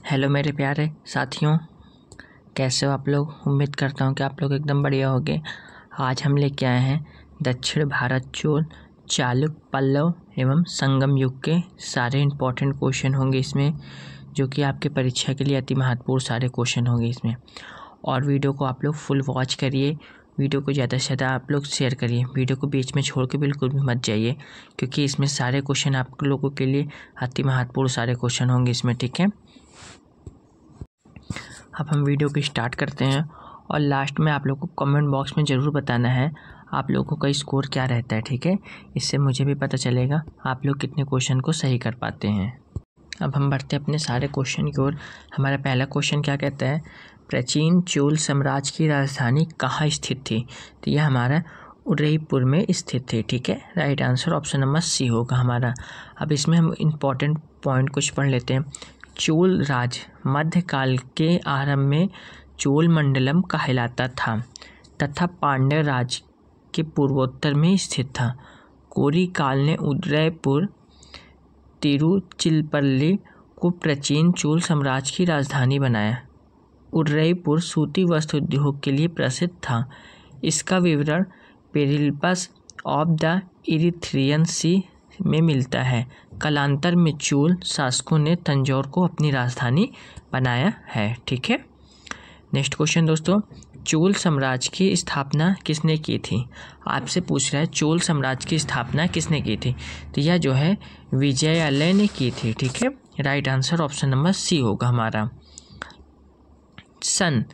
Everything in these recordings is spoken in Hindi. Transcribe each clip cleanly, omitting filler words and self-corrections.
हेलो मेरे प्यारे साथियों, कैसे हो आप लोग। उम्मीद करता हूँ कि आप लोग एकदम बढ़िया होंगे। आज हम लेके आए हैं दक्षिण भारत चोल, चालुक्य, पल्लव एवं संगम युग के सारे इम्पोर्टेंट क्वेश्चन होंगे इसमें, जो कि आपके परीक्षा के लिए अति महत्वपूर्ण सारे क्वेश्चन होंगे इसमें। और वीडियो को आप लोग फुल वॉच करिए, वीडियो को ज़्यादा से ज़्यादा आप लोग शेयर करिए, वीडियो को बीच में छोड़ के बिल्कुल भी मत जाइए, क्योंकि इसमें सारे क्वेश्चन आप लोगों के लिए अति महत्वपूर्ण सारे क्वेश्चन होंगे इसमें। ठीक है, अब हम वीडियो को स्टार्ट करते हैं और लास्ट में आप लोग को कमेंट बॉक्स में ज़रूर बताना है आप लोगों का स्कोर क्या रहता है। ठीक है, इससे मुझे भी पता चलेगा आप लोग कितने क्वेश्चन को सही कर पाते हैं। अब हम बढ़ते हैं अपने सारे क्वेश्चन की ओर। हमारा पहला क्वेश्चन क्या कहता है, प्राचीन चोल साम्राज्य की राजधानी कहाँ स्थित थी। तो यह हमारा उदयपुर में स्थित थी। ठीक है, right answer option number C होगा हमारा। अब इसमें हम इम्पॉर्टेंट पॉइंट कुछ पढ़ लेते हैं। चोल राज मध्यकाल के आरंभ में चोल मंडलम कहलाता था तथा पांड्य राज के पूर्वोत्तर में स्थित था। कोरी काल ने उदयपुर तिरुचिरापल्ली को प्राचीन चोल साम्राज्य की राजधानी बनाया। उदयपुर सूती वस्त्र उद्योग के लिए प्रसिद्ध था। इसका विवरण पेरिप्लस ऑफ द इरीथ्रियन सी में मिलता है। कालांतर में चोल शासकों ने तंजौर को अपनी राजधानी बनाया है। ठीक है, नेक्स्ट क्वेश्चन दोस्तों, चोल साम्राज्य की स्थापना किसने की थी। आपसे पूछ रहा है चोल साम्राज्य की स्थापना किसने की थी। तो यह जो है विजयालय ने की थी। ठीक है, right answer option number C होगा हमारा। सन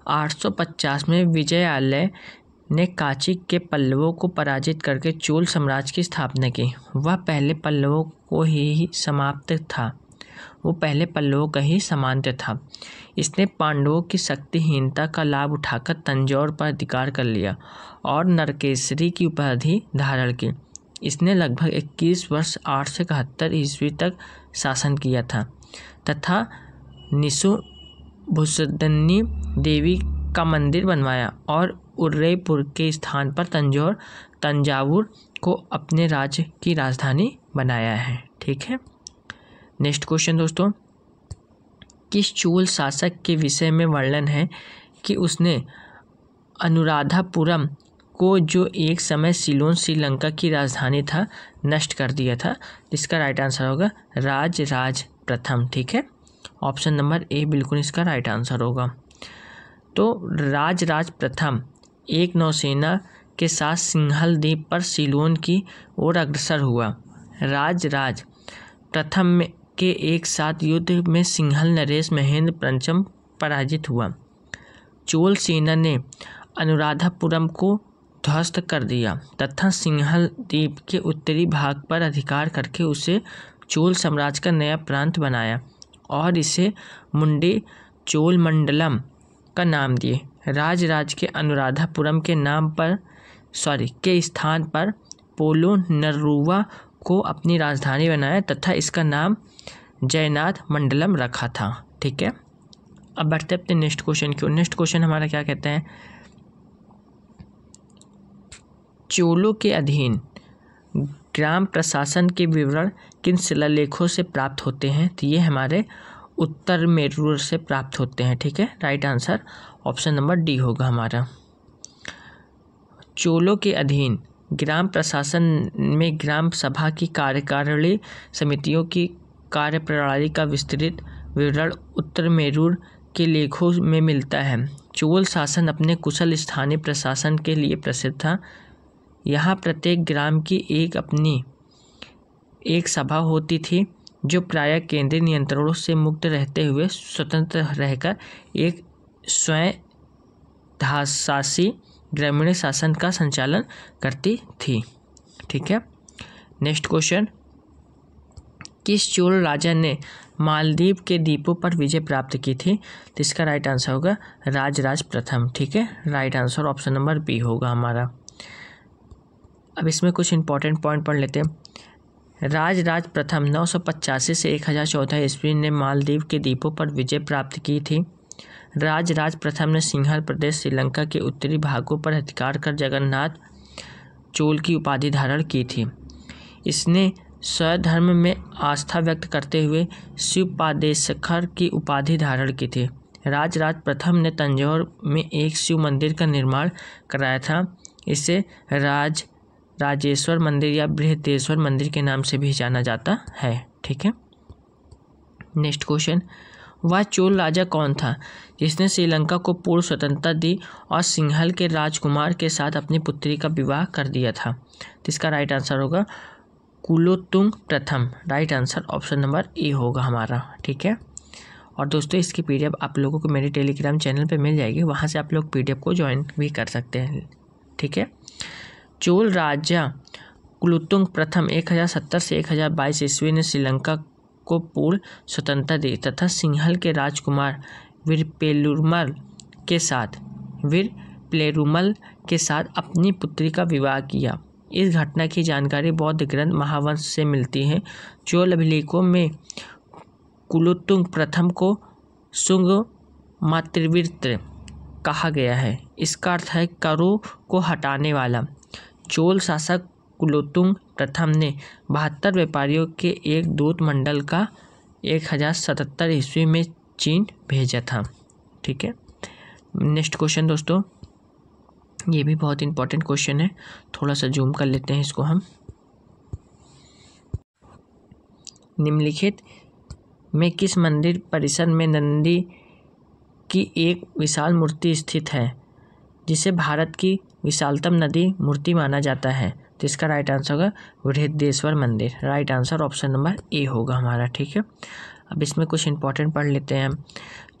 850 में विजयालय ने कांची के पल्लवों को पराजित करके चोल साम्राज्य की स्थापना की। वह पहले पल्लवों का ही समांतर था। इसने पांडवों की शक्तिहीनता का लाभ उठाकर तंजौर पर अधिकार कर लिया और नरकेसरी की उपाधि धारण की। इसने लगभग 21 वर्ष 871 ईस्वी तक शासन किया था तथा निशुम्भुसुंदरी देवी का मंदिर बनवाया और उदयपुर के स्थान पर तंजावुर को अपने राज्य की राजधानी बनाया है। ठीक है, नेक्स्ट क्वेश्चन दोस्तों, किस चोल शासक के विषय में वर्णन है कि उसने अनुराधापुरम को, जो एक समय सीलोन श्रीलंका की राजधानी था, नष्ट कर दिया था। इसका राइट आंसर होगा राजराज प्रथम। ठीक है, ऑप्शन नंबर ए बिल्कुल इसका राइट आंसर होगा। तो राजराज प्रथम एक नौसेना के साथ सिंहल द्वीप पर सीलोन की ओर अग्रसर हुआ। राजराज प्रथम के एक साथ युद्ध में सिंहल नरेश महेंद्र पंचम पराजित हुआ। चोल सेना ने अनुराधापुरम को ध्वस्त कर दिया तथा सिंहल द्वीप के उत्तरी भाग पर अधिकार करके उसे चोल साम्राज्य का नया प्रांत बनाया और इसे मुंडे चोल मंडलम का नाम दिए। राजराज के अनुराधापुरम के स्थान पर पोलो नरुवा को अपनी राजधानी बनाया तथा इसका नाम जयनाथ मंडलम रखा था। ठीक है, अब बढ़ते अपने नेक्स्ट क्वेश्चन की ओर। नेक्स्ट क्वेश्चन हमारा क्या कहता है, चोलों के अधीन ग्राम प्रशासन के विवरण किन शिलालेखों से प्राप्त होते हैं। तो ये हमारे उत्तर मेरूर से प्राप्त होते हैं। ठीक है, right answer option number D होगा हमारा। चोलों के अधीन ग्राम प्रशासन में ग्राम सभा की कार्यकारिणी समितियों की कार्यप्रणाली का विस्तृत विवरण उत्तर मेरूर के लेखों में मिलता है। चोल शासन अपने कुशल स्थानीय प्रशासन के लिए प्रसिद्ध था। यहाँ प्रत्येक ग्राम की एक सभा होती थी जो प्रायः केंद्रीय नियंत्रणों से मुक्त रहते हुए स्वतंत्र रहकर एक स्वयंशासी ग्रामीण शासन का संचालन करती थी। ठीक है, नेक्स्ट क्वेश्चन, किस चोल राजा ने मालदीव के द्वीपों पर विजय प्राप्त की थी। तो इसका राइट आंसर होगा राजराज प्रथम। ठीक है, right answer option number B होगा हमारा। अब इसमें कुछ इंपॉर्टेंट पॉइंट पढ़ लेते हैं। राजराज प्रथम 985 से 1014 ईस्वी ने मालदीव के द्वीपों पर विजय प्राप्त की थी। राजराज प्रथम ने सिंहल प्रदेश श्रीलंका के उत्तरी भागों पर अधिकार कर जगन्नाथ चोल की उपाधि धारण की थी। इसने स्वधर्म में आस्था व्यक्त करते हुए शिवपादेशखर की उपाधि धारण की थी। राजराज प्रथम ने तंजौर में एक शिव मंदिर का निर्माण कराया था। इसे राजेश्वर मंदिर या बृहदेश्वर मंदिर के नाम से भी जाना जाता है। ठीक है, नेक्स्ट क्वेश्चन, वह चोल राजा कौन था जिसने श्रीलंका को पूर्ण स्वतंत्रता दी और सिंहल के राजकुमार के साथ अपनी पुत्री का विवाह कर दिया था? इसका राइट आंसर होगा कुलोत्तुंग प्रथम। Right answer option number A होगा हमारा। ठीक है, और दोस्तों इसकी पीडीएफ आप लोगों को मेरे टेलीग्राम चैनल पे मिल जाएगी, वहाँ से आप लोग पीडीएफ को ज्वाइन भी कर सकते हैं। ठीक है, चोल राजा कुलोत्तुंग प्रथम 1070 से 1022 ईस्वी ने श्रीलंका को पूर्ण स्वतंत्रता दी तथा सिंहल के राजकुमार वीरपेरुमल के साथ अपनी पुत्री का विवाह किया। इस घटना की जानकारी बौद्ध ग्रंथ महावंश से मिलती है। चोल अभिलेखों में कुलोत्तुंग प्रथम को सुंग मातृवृत्त कहा गया है। इसका अर्थ है करों को हटाने वाला। चोल शासक कुलोत्तुंग प्रथम ने 72 व्यापारियों के एक दूत मंडल का 1077 ईस्वी में चीन भेजा था। ठीक है, नेक्स्ट क्वेश्चन दोस्तों, ये भी बहुत इंपॉर्टेंट क्वेश्चन है, थोड़ा सा जूम कर लेते हैं इसको हम। निम्नलिखित में किस मंदिर परिसर में नंदी की एक विशाल मूर्ति स्थित है जिसे भारत की विशालतम नदी मूर्ति माना जाता है? तो इसका राइट आंसर होगा बृहदेश्वर मंदिर। Right answer option number A होगा हमारा। ठीक है, अब इसमें कुछ इंपॉर्टेंट पढ़ लेते हैं।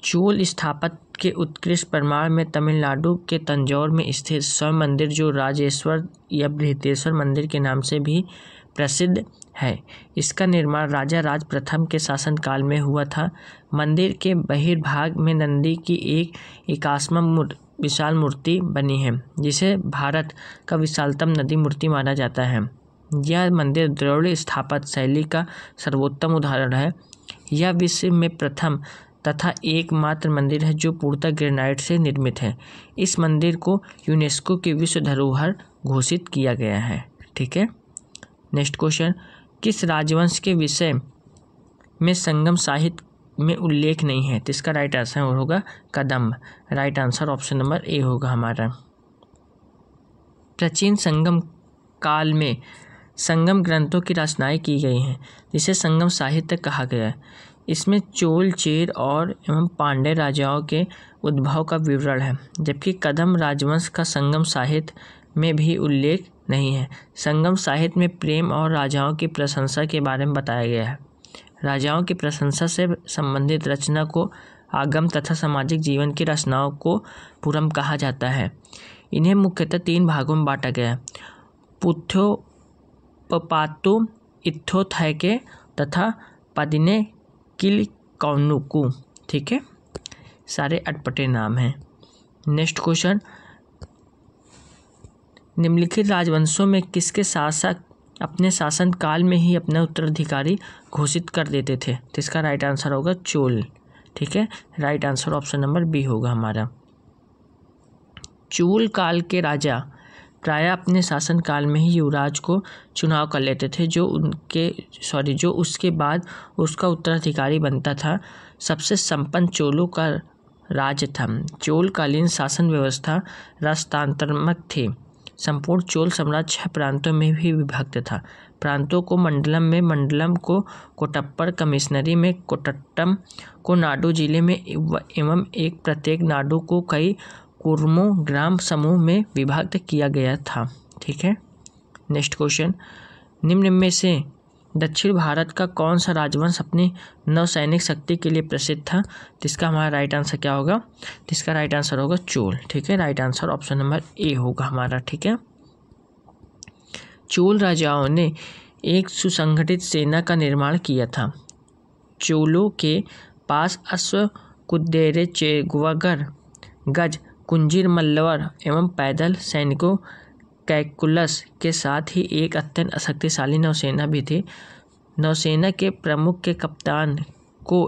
चोल स्थापत्य के उत्कृष्ट प्रमाण में तमिलनाडु के तंजौर में स्थित स्वयं मंदिर जो राजेश्वर या बृहदेश्वर मंदिर के नाम से भी प्रसिद्ध है, इसका निर्माण राजा राज प्रथम के शासनकाल में हुआ था। मंदिर के बहिर्भाग में नंदी की एक 81वां विशाल मूर्ति बनी है जिसे भारत का विशालतम नदी मूर्ति माना जाता है। यह मंदिर द्रविड़ स्थापत्य शैली का सर्वोत्तम उदाहरण है। यह विश्व में प्रथम तथा एकमात्र मंदिर है जो पूर्णतः ग्रेनाइट से निर्मित है। इस मंदिर को यूनेस्को की विश्व धरोहर घोषित किया गया है। ठीक है, नेक्स्ट क्वेश्चन, किस राजवंश के विषय में संगम साहित्य में उल्लेख नहीं है? तो इसका राइट आंसर होगा Kadamba. Right answer option number A होगा हमारा। प्राचीन संगम काल में संगम ग्रंथों की रचनाएं की गई हैं जिसे संगम साहित्य कहा गया है। इसमें चोल, चेर और एवं पांड्य राजाओं के उद्भव का विवरण है, जबकि कदम्ब राजवंश का संगम साहित्य में भी उल्लेख नहीं है। संगम साहित्य में प्रेम और राजाओं की प्रशंसा के बारे में बताया गया है। राजाओं की प्रशंसा से संबंधित रचना को आगम तथा सामाजिक जीवन की रचनाओं को पुरम कहा जाता है। इन्हें मुख्यतः 3 भागों में बांटा गया है, पुथ्योपपातु, इथ्योथैके तथा पदिने किल कौनुकु। ठीक है, सारे अटपटे नाम हैं। नेक्स्ट क्वेश्चन, निम्नलिखित राजवंशों में किसके शासक अपने शासन काल में ही अपना उत्तराधिकारी घोषित कर देते थे? तो इसका राइट आंसर होगा चोल। ठीक है, right answer option number B होगा हमारा। चोल काल के राजा प्रायः अपने शासन काल में ही युवराज को चुनाव कर लेते थे जो उसके बाद उसका उत्तराधिकारी बनता था। सबसे संपन्न चोलों का राज था। चोलकालीन शासन व्यवस्था राजतंत्रात्मक थी। संपूर्ण चोल साम्राज्य 6 प्रांतों में भी विभक्त था। प्रांतों को मंडलम को कोट्टप्पर, कमिश्नरी में कोट्टम को नाडु जिले में एवं एक प्रत्येक नाडु को कई कुर्मों ग्राम समूह में विभक्त किया गया था। ठीक है, नेक्स्ट क्वेश्चन, निम्न में से दक्षिण भारत का कौन सा राजवंश अपनी नौसैनिक शक्ति के लिए प्रसिद्ध था? जिसका हमारा राइट आंसर क्या होगा? जिसका राइट आंसर होगा चोल। ठीक है, right answer option number A होगा हमारा। ठीक है, चोल राजाओं ने एक सुसंगठित सेना का निर्माण किया था। चोलों के पास अश्व, कुदेरे, चेगुवगर, गज, कुंजीर, मल्लवर एवं पैदल सैनिकों कैकुलस के साथ ही एक अत्यंत शक्तिशाली नौसेना भी थी। नौसेना के प्रमुख के कप्तान को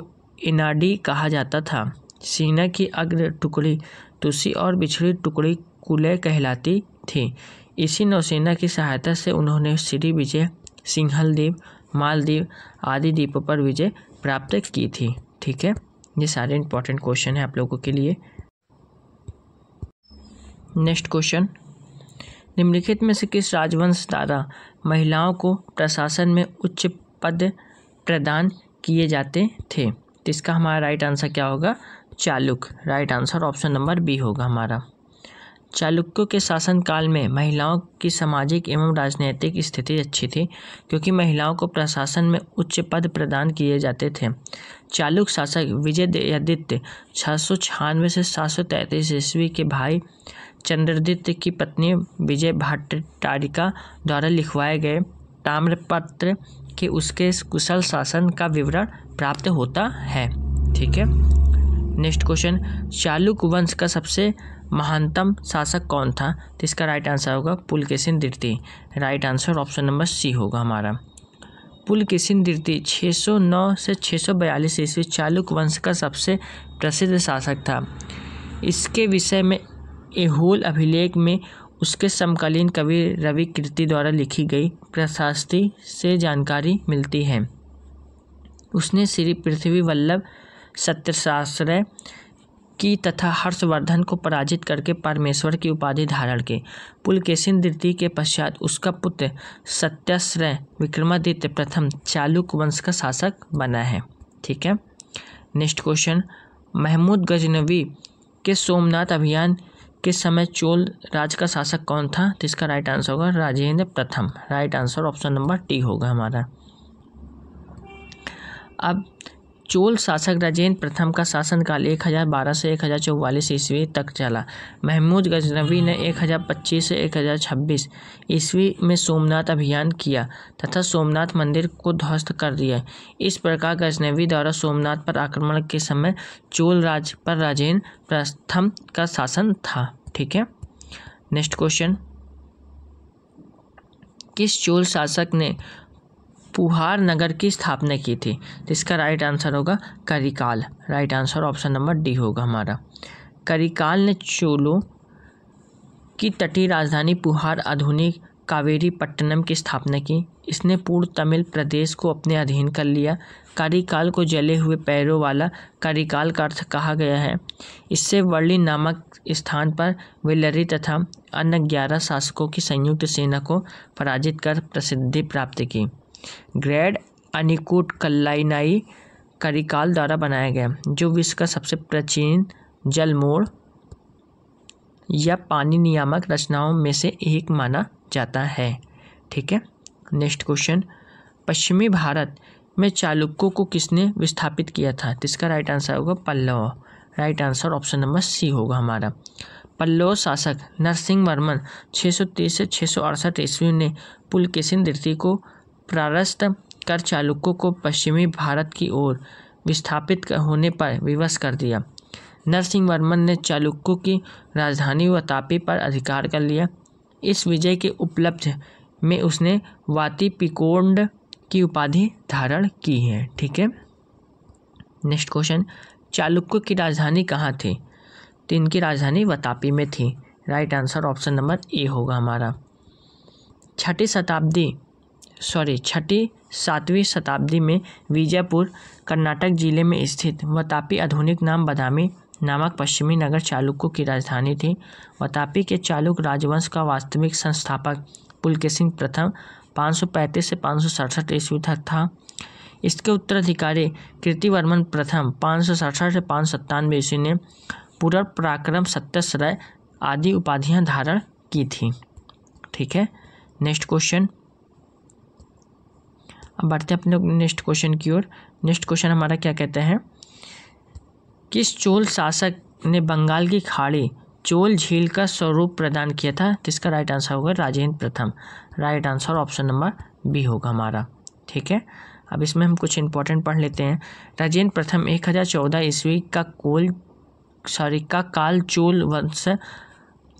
इनाडी कहा जाता था। सेना की अग्र टुकड़ी तुसी और पिछड़ी टुकड़ी कुलय कहलाती थी। इसी नौसेना की सहायता से उन्होंने श्री विजय, सिंहल देव, मालदीव आदि द्वीपों पर विजय प्राप्त की थी। ठीक है, ये सारे इंपॉर्टेंट क्वेश्चन हैं आप लोगों के लिए। नेक्स्ट क्वेश्चन, निम्नलिखित में से किस राजवंश द्वारा महिलाओं को प्रशासन में उच्च पद प्रदान किए जाते थे? तो इसका हमारा राइट आंसर क्या होगा? Chalukya. Right answer option number B होगा हमारा। चालुक्यों के शासनकाल में महिलाओं की सामाजिक एवं राजनीतिक स्थिति अच्छी थी, क्योंकि महिलाओं को प्रशासन में उच्च पद प्रदान किए जाते थे। चालुक्य शासक विजयादित्य 696 से 733 ईस्वी के भाई चंद्रादित्य की पत्नी विजय भट्टारिका द्वारा लिखवाए गए ताम्रपत्र के उसके कुशल शासन का विवरण प्राप्त होता है। ठीक है, नेक्स्ट क्वेश्चन, चालुक्य वंश का सबसे महानतम शासक कौन था? तो इसका राइट आंसर होगा पुलकेशिन द्वितीय। Right answer option number C होगा हमारा। पुलकेशिन द्वितीय 609 से 642 ईस्वी चालुक्य वंश का सबसे प्रसिद्ध शासक था। इसके विषय में ऐहोल अभिलेख में उसके समकालीन कवि रवि कीर्ति द्वारा लिखी गई प्रशस्ति से जानकारी मिलती है। उसने श्री पृथ्वी वल्लभ सत्यशास्त्री की तथा हर्षवर्धन को पराजित करके परमेश्वर की उपाधि धारण की। पुलकेशिन द्वितीय के पश्चात उसका पुत्र सत्याश्रय विक्रमादित्य प्रथम चालुक्य वंश का शासक बना है। ठीक है, नेक्स्ट क्वेश्चन, महमूद गजनवी के सोमनाथ अभियान के समय चोल राज का शासक कौन था? तो इसका राइट आंसर होगा राजेंद्र प्रथम। Right answer option number T होगा हमारा। अब चोल शासक राजेंद्र प्रथम का शासनकाल 1012 से 1044 ईस्वी तक चला। महमूद गजनवी ने 1025 से 1026 ईस्वी में सोमनाथ अभियान किया तथा सोमनाथ मंदिर को ध्वस्त कर दिया। इस प्रकार गजनवी द्वारा सोमनाथ पर आक्रमण के समय चोल राज पर राजेंद्र प्रथम का शासन था। ठीक है, नेक्स्ट क्वेश्चन, किस चोल शासक ने पुहार नगर की स्थापना की थी? तो इसका राइट आंसर होगा Karikala. Right answer option number D होगा हमारा। करिकाल ने चोलों की तटीय राजधानी पुहार आधुनिक कावेरी पट्टनम की स्थापना की। इसने पूर्व तमिल प्रदेश को अपने अधीन कर लिया। करिकाल को जले हुए पैरों वाला करिकाल का अर्थ कहा गया है। इससे वर्ली नामक स्थान पर वेल्लरी तथा अन्य 11 शासकों की संयुक्त सेना को पराजित कर प्रसिद्धि प्राप्त की। ग्रेड अनिकुट कल्लाइनाई करिकाल द्वारा बनाया गया, जो विश्व का सबसे प्राचीन जलमोड़ या पानी नियामक रचनाओं में से एक माना जाता है। ठीक है, नेक्स्ट क्वेश्चन, पश्चिमी भारत में चालुक्यों को किसने विस्थापित किया था? तो इसका राइट आंसर होगा Pallava. Right answer option number C होगा हमारा। पल्लव शासक नरसिंह वर्मन 630 से 668 ईस्वी ने पुलकेशिन द्वितीय को परास्त कर चालुक्यों को पश्चिमी भारत की ओर विस्थापित होने पर विवश कर दिया। नरसिंह वर्मन ने चालुक्यों की राजधानी वातापी पर अधिकार कर लिया। इस विजय के उपलक्ष्य में उसने वातिपिकोंड की उपाधि धारण की है। ठीक है, नेक्स्ट क्वेश्चन, चालुक्यों की राजधानी कहाँ थी? तो इनकी राजधानी वातापी में थी। Right answer option number A होगा हमारा। छठी 7वीं शताब्दी में विजयपुर कर्नाटक जिले में स्थित वातापी आधुनिक नाम बदामी नामक पश्चिमी नगर चालुक्यों की राजधानी थी। वातापी के चालुक्य राजवंश का वास्तविक संस्थापक पुलकेशिन प्रथम 535 से 567 ईस्वी तक था। इसके उत्तराधिकारी कीर्तिवर्मन प्रथम 567 से 597 ईस्वी ने पूर्व पराक्रम सत्याश्रय आदि उपाधियां धारण की थी। ठीक है, नेक्स्ट क्वेश्चन, अब बढ़ते हैं अपने नेक्स्ट क्वेश्चन की ओर। नेक्स्ट क्वेश्चन हमारा क्या कहते हैं, किस चोल शासक ने बंगाल की खाड़ी चोल झील का स्वरूप प्रदान किया था? तो इसका राइट आंसर होगा राजेंद्र प्रथम। Right answer option number B होगा हमारा। ठीक है, अब इसमें हम कुछ इंपॉर्टेंट पढ़ लेते हैं। राजेंद्र प्रथम 1014 ईस्वी का काल चोल वंश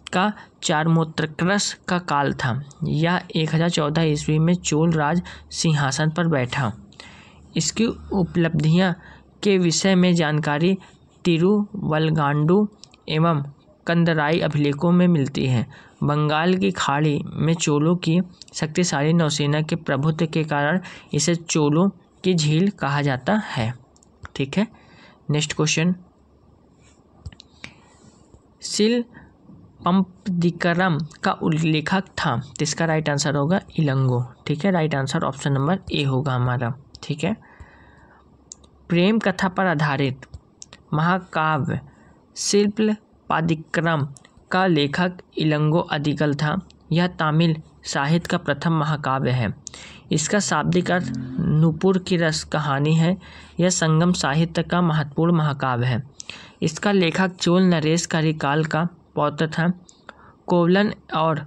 का चारमोत्कर्ष का काल था। यह 1014 ईस्वी में चोल राज सिंहासन पर बैठा। इसकी उपलब्धियां के विषय में जानकारी तिरुवलगांडू एवं कंदराई अभिलेखों में मिलती है। बंगाल की खाड़ी में चोलों की शक्तिशाली नौसेना के प्रभुत्व के कारण इसे चोलों की झील कहा जाता है। ठीक है, नेक्स्ट क्वेश्चन, शिलपम्पदिकरम का उल्लेखक था, तो इसका राइट आंसर होगा इलंगो। ठीक है, right answer option number A होगा हमारा। ठीक है, प्रेम कथा पर आधारित महाकाव्य शिलपम्पदिकरम का लेखक इलंगो अदिगल था। यह तमिल साहित्य का प्रथम महाकाव्य है। इसका शाब्दिक अर्थ नूपुर की रस कहानी है। यह संगम साहित्य का महत्वपूर्ण महाकाव्य है। इसका लेखक चोल नरेश करिकाल का पौत्र था। कोवलन और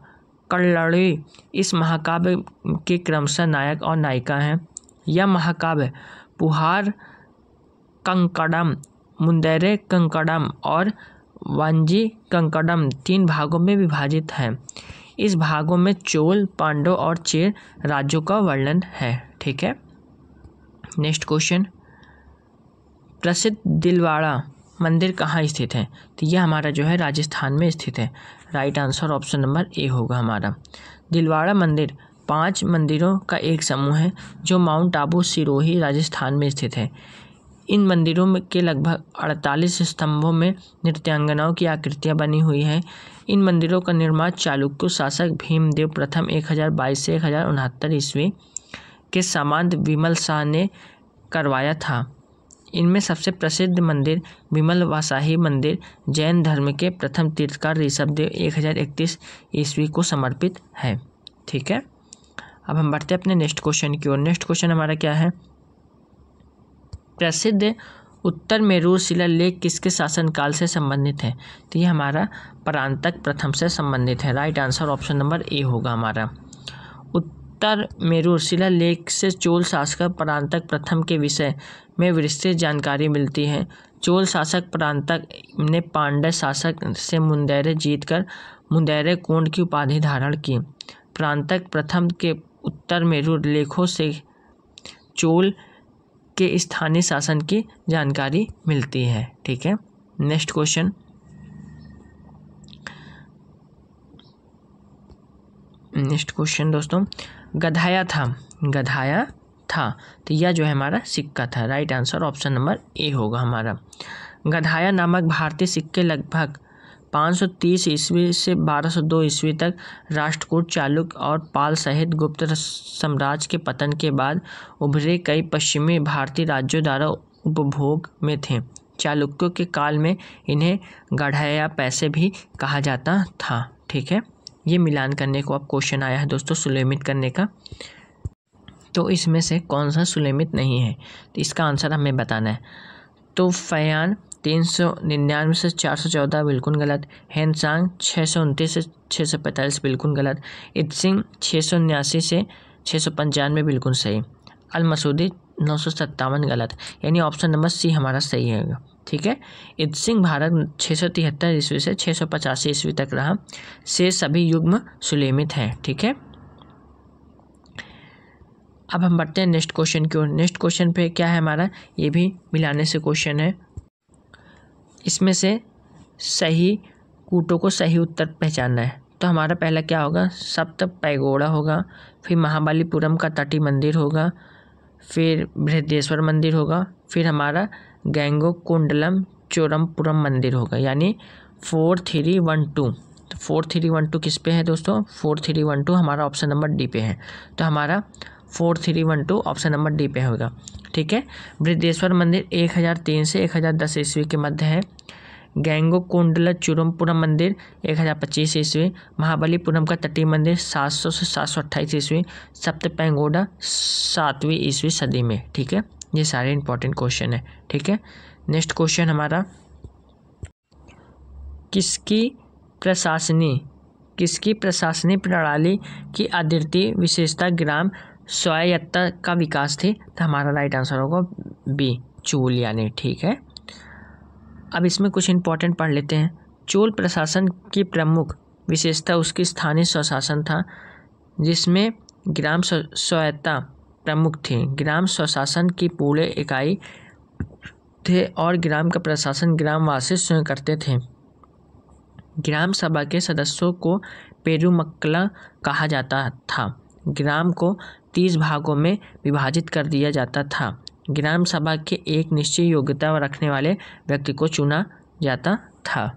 कल्लड़ी इस महाकाव्य के क्रमशः नायक और नायिका हैं। यह महाकाव्य पुहार कंकड़म, मुंदैरे कंकड़म और वांजी कंकड़म 3 भागों में विभाजित है। इस भागों में चोल, पांड्यों और चेर राज्यों का वर्णन है। ठीक है, नेक्स्ट क्वेश्चन, प्रसिद्ध दिलवाड़ा मंदिर कहाँ स्थित है? तो यह हमारा जो है राजस्थान में स्थित है। Right answer option number A होगा हमारा। दिलवाड़ा मंदिर 5 मंदिरों का एक समूह है जो माउंट आबू सिरोही राजस्थान में स्थित है। इन मंदिरों में के लगभग 48 स्तंभों में नृत्यांगनाओं की आकृतियां बनी हुई हैं। इन मंदिरों का निर्माण चालुक्य शासक भीमदेव प्रथम 1022 से 1069 ईस्वी के सामंत विमल शाह ने करवाया था। इनमें सबसे प्रसिद्ध मंदिर विमल वासाही मंदिर जैन धर्म के प्रथम तीर्थकार ऋषभदेव 1031 ईस्वी को समर्पित है। ठीक है, अब हम बढ़ते हैं अपने नेक्स्ट क्वेश्चन की ओर। नेक्स्ट क्वेश्चन हमारा क्या है? प्रसिद्ध उत्तर मेरूर शिलालेख किसके शासनकाल से संबंधित है? तो ये हमारा परांतक प्रथम से संबंधित है। Right answer option number A होगा हमारा। उत्तर मेरूर शिलालेख से चोल शासक परांतक प्रथम के विषय में विस्तृत जानकारी मिलती है। चोल शासक परांतक ने पांड्य शासक से मुंदैरे जीतकर मुंदैरे कोंड की उपाधि धारण की। परांतक प्रथम के उत्तर मेरूर लेखों से चोल के स्थानीय शासन की जानकारी मिलती है। ठीक है, नेक्स्ट क्वेश्चन, दोस्तों, गधाया था तो यह जो है हमारा सिक्का था। Right answer option number A होगा हमारा। गधाया नामक भारतीय सिक्के लगभग 530 ईस्वी से 1202 ईस्वी तक राष्ट्रकूट, चालुक्य और पाल सहित गुप्त साम्राज्य के पतन के बाद उभरे कई पश्चिमी भारतीय राज्यों द्वारा उपभोग में थे। चालुक्यों के काल में इन्हें गढ़या पैसे भी कहा जाता था। ठीक है, ये मिलान करने को अब क्वेश्चन आया है दोस्तों सुलेमित करने का। तो इसमें से कौन सा सुलेमित नहीं है? तो इसका आंसर हमें बताना है। तो फयान 399 से 414 बिल्कुल गलत। हैनसांग 629 से 645 बिल्कुल गलत। इत्सिंग 679 से 695 बिल्कुल सही। अल मसूदी 957 गलत। यानी ऑप्शन नंबर सी हमारा सही है। ठीक है, इत्सिंग भारत 673 ईस्वी से 685 ईस्वी तक रहा। से सभी युग्म सुलेमित हैं। ठीक है, अब हम बढ़ते हैं नेक्स्ट क्वेश्चन की ओर। नेक्स्ट क्वेश्चन पे क्या है हमारा? ये भी मिलाने से क्वेश्चन है। इसमें से सही कूटों को सही उत्तर पहचानना है। तो हमारा पहला क्या होगा? सप्त पैगोड़ा होगा, फिर महाबलीपुरम का तटी मंदिर होगा, फिर बृहदेश्वर मंदिर होगा, फिर हमारा गैंगोकोंडलम चोरमपुरम मंदिर होगा। यानी 4312। तो 4312 किस पे है दोस्तों? 4312 हमारा ऑप्शन नंबर डी पे है। तो हमारा 4312 ऑप्शन नंबर डी पे होगा। ठीक है, बृहदेश्वर मंदिर 1003 से 1010 ईस्वी के मध्य है। गैंगोकोंडला चोरमपुरम मंदिर 1025 ईस्वी। महाबलीपुरम का तटीय मंदिर 700 से 728 ईस्वी। सप्त पैगोडा 7वीं ईस्वी सदी में। ठीक है, ये सारे इंपॉर्टेंट क्वेश्चन है। ठीक है, नेक्स्ट क्वेश्चन हमारा, किसकी प्रशासनिक प्रणाली की अद्वितीय विशेषता ग्राम स्वायत्तता का विकास थी? तो हमारा राइट आंसर होगा बी, चूल यानी। ठीक है, अब इसमें कुछ इंपॉर्टेंट पढ़ लेते हैं। चोल प्रशासन की प्रमुख विशेषता उसकी स्थानीय स्वशासन था, जिसमें ग्राम स्वायत्तता प्रमुख थी। ग्राम स्वशासन की पूरे इकाई थे और ग्राम का प्रशासन ग्रामवासी स्वयं करते थे। ग्राम सभा के सदस्यों को पेरुमक्कला कहा जाता था। ग्राम को 30 भागों में विभाजित कर दिया जाता था। ग्राम सभा के एक निश्चित योग्यता रखने वाले व्यक्ति को चुना जाता था।